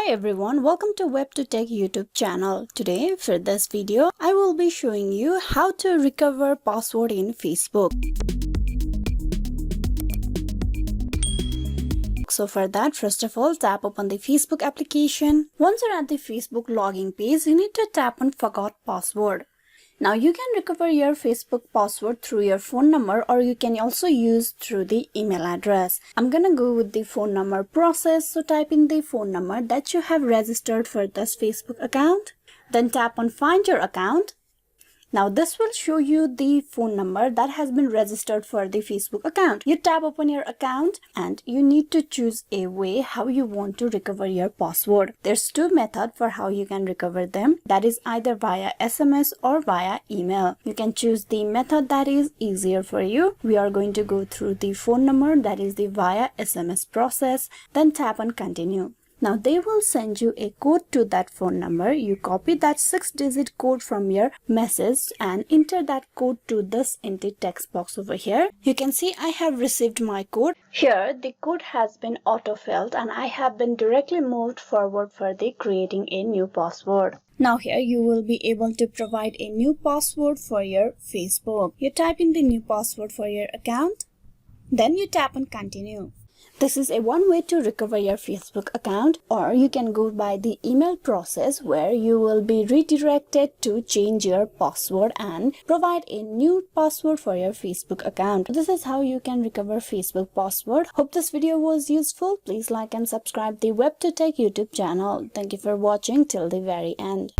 Hi everyone, welcome to WebToTech YouTube channel. Today for this video, I will be showing you how to recover password in Facebook. So for that, first of all, tap open the Facebook application. Once you're at the Facebook login page, you need to tap on Forgot Password. Now you can recover your Facebook password through your phone number, or you can also use through the email address. I'm gonna go with the phone number process. So type in the phone number that you have registered for this Facebook account. Then tap on Find Your Account. Now this will show you the phone number that has been registered for the Facebook account. You tap open your account and you need to choose a way how you want to recover your password. There's two methods for how you can recover them. That is either via SMS or via email. You can choose the method that is easier for you. We are going to go through the phone number, that is the via SMS process. Then tap on Continue. Now they will send you a code to that phone number. You copy that 6-digit code from your message and enter that code to this empty text box over here. You can see I have received my code. Here the code has been auto-filled and I have been directly moved forward for the creating a new password. Now here you will be able to provide a new password for your Facebook. You type in the new password for your account. Then you tap on Continue. This is one way to recover your Facebook account, or you can go by the email process where you will be redirected to change your password and provide a new password for your Facebook account. This is how you can recover Facebook password. Hope this video was useful. Please like and subscribe the WebToTech YouTube channel. Thank you for watching till the very end.